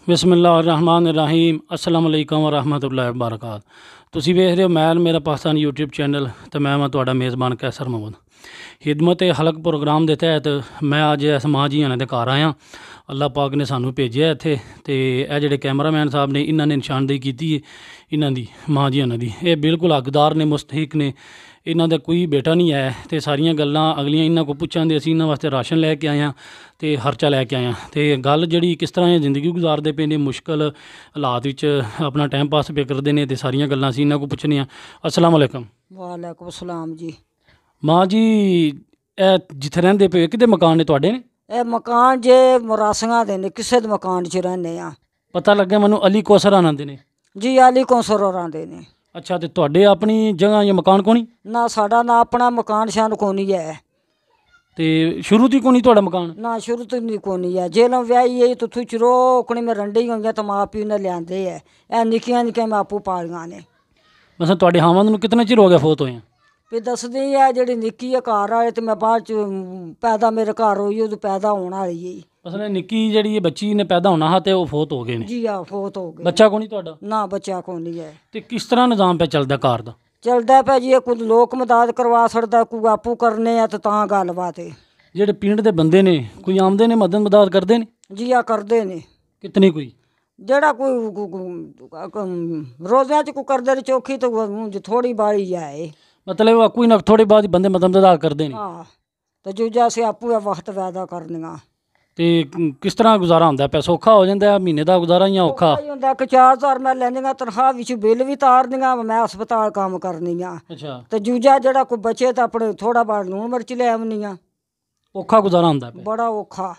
बिस्मिल्लाहिर्रहमानिर्रहीम अस्सलाम वालेकुम वरहमतुल्लाहि वबरकात। तुसी वेख रहे हो मैल मेरा पाकिस्तान यूट्यूब चैनल तो मैं तुहाडा मेज़बान कैसर मोहम्मद। खिदमत हलक प्रोग्राम के तहत मैं अज इस मां जी होने दे घर आया। अल्लाह पाक ने सानू भेजिया इत्थे ते ये जिहड़े कैमरामैन साहब ने इन्होंने निशानदेही की है इन्हों की मां जी होने की। ये बिल्कुल हकदार ने, मुस्तहिक ने। इन्हों का कोई बेटा नहीं है तो सारिया गल्लां अगलियां इन्हों को पुछां असीं इन्हों वास्ते राशन लैके आए हाँ तो खर्चा लैके आए हाँ। तो गल जी किस तरह जिंदगी गुजारते पे ने, मुश्किल हालात विच अपना टाइम पास पे करते हैं तो सारिया गल्लां असीं इन्हों को पुछने। अस्सलाम वालेकुम। वालेकुम सलाम जी। मां जी जिथे रहिंदे पे किहदे मकान ने तुहाडे ने? ये मकान जे मरासियां दे ने, किसे दे मकान च रहने आ। पता लग्या मैनू अली कौसर आना दे ने। जी अली कौसर होरां दे ने। अच्छा तो तुहाडे अपनी जगह या मकान कोनी? ना साडा ना अपना मकान शान कोनी है। ते शुरू तो कोनी तुहाडा मकान? ना शुरू तो नहीं कोनी है। जेलों व्याही है तो तुछ रोकनी में रंडी होंगे तो माँ प्यो ने लियांदे है। ए निक्कियां निक्कियां मैं आपू पालियां ने। बस तुहाडे हावंद नूं कितना चिर हो गया फोत होए? फिर दसदी है जी निक्की है घर आए तो मैं बाद पैदा मेरे घर होई उदों पैदा होने वाली है। असल निक्की जी बच्ची ने पैदा होना हा तो फोत हो गए ने। जी हाँ फोत हो गए। बच्चा को नहीं तुहाडा? ना बच्चा को नहीं है। तो किस तरह निज़ाम पे चलदा घर दा? चलदा पे जी कुछ लोक मदद करवा सकदा, कोई आपू करने तो गलबात है। जेडे पिंड दे बंदे ने कोई आमदे ने मदद करते ने? जी हाँ करते ने। कितनी कोई जड़ा कोई रोज़ा च कोई करदे ने चौखी तो थोड़ी बाड़ी है। मतलब कोई ना थोड़ी बहुत बंदे मदद करते हैं। हाँ तो जूजा से आपू वक्त पैदा करनिया। तो किस तरह गुजारा होंदा पे? सौखा हो जाता है महीने का गुजारा या औखा? होंदा कि 4000 मैं लैनियां तनख्वाह विच बिल भी तार दियां, मैं हस्पताल काम करनी आ। अच्छा तो जूजा जड़ा कोई बचे तो अपने थोड़ा बहुत लून मिर्च ले आवनी आ। औखा गुजारा होंदा पे? बड़ा औखा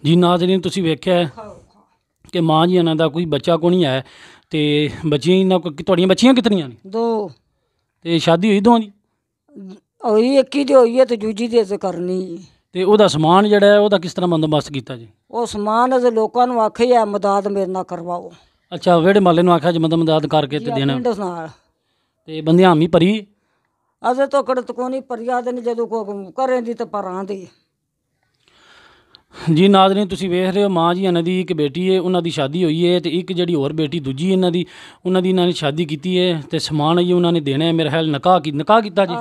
जी। नाज़रीन तुसीं वेख्या है कि मां जी इन्हां दा कोई बच्चा को नहीं है तो बच्चियां इन्हां तुहाड़ियां बच्चियां कितनियां ने? 2। तो शादी हुई दोवां दी? होई एक ही दी होई है तो दूजी दी ते करनी। तो वह समान जड़ा है वह किस तरह बंदोबस्त किया जी? वो समान अस लोगों को आखिया मदद मेरे नाल करवाओ। अच्छा वेड़े माले आख्या जी मदद करके ते देना तो बंदे हामी भरी? असें तो कड़त को नहीं भरिया दिन जो करें दी तो परां दी। जी नाज़रीन तुसीं वेख रहे हो मां जी इन्हां दी एक बेटी है, उन्हां दी शादी हुई है तो एक जी होर बेटी दूजी इन्हां दी इन्हां ने शादी की है तो समान आइए उन्होंने देना है। मेरे ख्याल निकाह किया जी,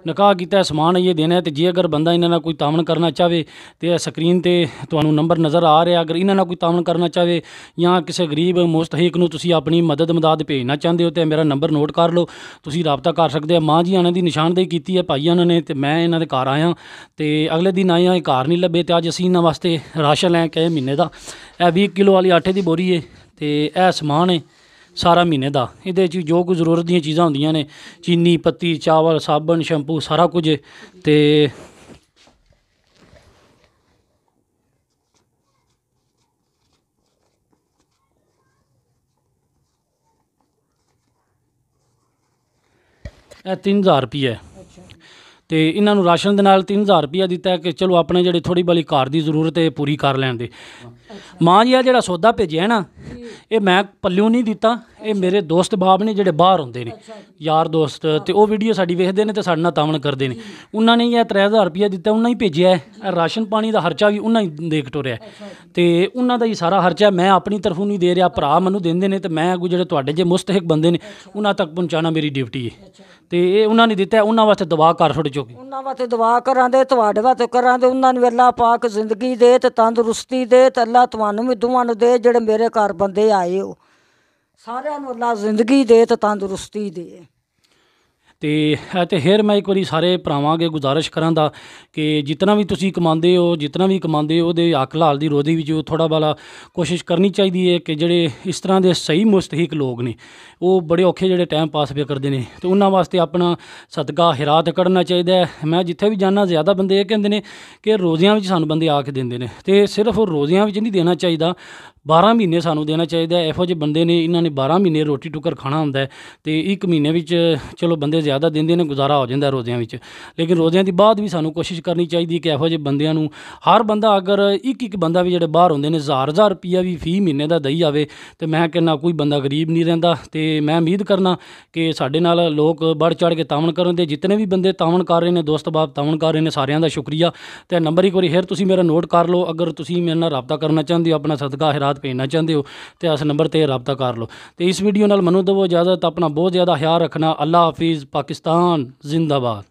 निकाह किया समान आइए देना है। तो जे अगर बंदा इन्हां कोई तावन करना चाहे तो स्क्रीन पर तुहानूं नंबर नज़र आ रहा। अगर इन्हां कोई तावन करना चाहे या किसी गरीब मुस्तहिक नूं तुसीं अपनी मदद भेजना चाहते हो तो मेरा नंबर नोट कर लो, तुसीं राबता कर सकते हो। मां जी इन्हां दी निशानदेही की है भाई उन्होंने तो मैं इन्हां दे घर आया तो अगले दिन आया घर नहीं लभे तो अज असीं इन्हां वास्ते राशन लैके आए महीने का। यह 20 किलो वाली आटे की बोरी है तो यह समान है सारा महीने का। ये जो कुछ जरूरत दी चीज़ां होंदियां ने चीनी पत्ती चावल साबन शैंपू सारा कुछ है। तो यह 3000 रुपया है। तो इन्हों राशन के नाल 3000 रुपया दिता है कि चलो अपने जी थोड़ी बड़ी घर की जरूरत है पूरी कर लैन दे। मां जी जो सौदा भेजा है ना ये मैं पल्लियों नहीं दिता, ये मेरे दोस्त बाब ने जोड़े बाहर होंगे ने यार दोस्त तो वह वीडियो साड़ी वेखते हैं तो साढ़े नाल तावन करते हैं। उन्होंने यह 3000 रुपया दिता, उन्हें ही भेजा है। राशन पानी का खर्चा भी उन्हें ही दे टुरया तो उन्हों का ही सारा खर्चा मैं अपनी तरफों नहीं दे रहा, भरा मैनू देंदे ने तो मैं अगू जो तुहाडे जे मुस्तहिक बंदे ने उन्होंने तक पहुँचाना मेरी ड्यूटी है। तो ये उन्होंने दिता है, उन्होंने वास्ते दुआ कर छोड़ चुकी उन्होंने वास्ते दुआ करा दे, तुहाडे वास्ते करा दे। उन्होंने अल्लाह पाक जिंदगी दे तो तंदुरुस्ती दे तो अल्लाह तुहानू भी दोवां दे जेड़े मेरे घर बंदे आए हो सारिਆਂ ਨੂੰ अल्लाह जिंदगी दे तो तंदुरुस्ती दे। तो फिर मैं एक बार सारे भरावां अगे गुजारिश करांगा कि जितना भी तुसीं कमांदे हो जितना भी कमांदे हो हक हलाल की रोज़ी भी थोड़ा बाला कोशिश करनी चाहिए कि जेडे इस तरह के सही मुस्तहिक लोग ने वो बड़े औखे जेडे टाइम पास पे करते हैं तो उन्होंने वास्ते अपना सदका हिरात कढ़ना चाहिए। मैं जिथे भी जाना ज़्यादा बंदे ये कहते हैं कि रोज़ियां में सानू बंदे आके देंदे ने तो सिर्फ रोज़ियां में नहीं देना चाहिए, 12 महीने सानू देना चाहिए। इहो जे बंदे ने इन्होंने 12 महीने रोटी टुकर खाना होंदा है तो एक महीने चलो बंदे ਜ਼ਿਆਦਾ ਦਿੰਦੇ ਨੇ, ਗੁਜ਼ਾਰਾ ਹੋ ਜਾਂਦਾ ਰੋਜ਼ਿਆਂ ਵਿੱਚ। ਲੇਕਿਨ ਰੋਜ਼ਿਆਂ ਦੀ ਬਾਅਦ ਵੀ ਸਾਨੂੰ ਕੋਸ਼ਿਸ਼ ਕਰਨੀ ਚਾਹੀਦੀ ਕਿ ਇਹੋ ਜਿਹੇ ਬੰਦਿਆਂ ਨੂੰ, ਹਰ ਬੰਦਾ ਅਗਰ ਇੱਕ ਬੰਦਾ ਵੀ ਜਿਹੜੇ ਬਾਹਰ ਹੁੰਦੇ ਨੇ 1000 ਰੁਪਈਆ ਵੀ ਫੀ ਮਹੀਨੇ ਦਾ ਦਈ ਜਾਵੇ, ਤੇ ਮੈਂ ਕਹਿੰਦਾ ਕੋਈ ਬੰਦਾ ਗਰੀਬ ਨਹੀਂ ਰਹਿੰਦਾ। ਤੇ ਮੈਂ ਉਮੀਦ ਕਰਨਾ ਕਿ ਸਾਡੇ ਨਾਲ ਲੋਕ बढ़ चढ़ के तावन ਕਰਨ ਦੇ, ਜਿਤਨੇ ਵੀ ਬੰਦੇ ਤਾवन ਕਰ ਰਹੇ ਨੇ, ਦੋਸਤ ਬਾਬ ਤਾवन ਕਰ ਰਹੇ ਨੇ, ਸਾਰਿਆਂ ਦਾ ਸ਼ੁਕਰੀਆ। ਤੇ ਨੰਬਰ ਇੱਕ ਵਾਰੀ ਫਿਰ ਤੁਸੀਂ ਮੇਰਾ ਨੋਟ ਕਰ ਲਓ। ਅਗਰ ਤੁਸੀਂ ਮੇਰੇ ਨਾਲ ਰਾਬਤਾ ਕਰਨਾ ਚਾਹੁੰਦੇ ਹੋ, ਆਪਣਾ ਸਦਕਾ ਖੈਰਾਤ ਭੇਜਣਾ ਚਾਹੁੰਦੇ ਹੋ, ਤੇ ਇਸ ਨੰਬਰ ਤੇ ਰਾਬਤਾ ਕਰ ਲਓ। ਤੇ ਇਸ ਵੀਡੀਓ ਨਾਲ ਮੈਨੂੰ ਦਵੋ ਇਜਾਜ਼ਤ। ਆਪਣਾ ਬਹੁਤ ਜ਼ਿਆਦਾ ਖਿਆਲ ਰੱਖਣਾ। ਅੱਲਾ ਹਾਫਿਜ਼। ਪਾਕਿस्तान जिंदाबाद।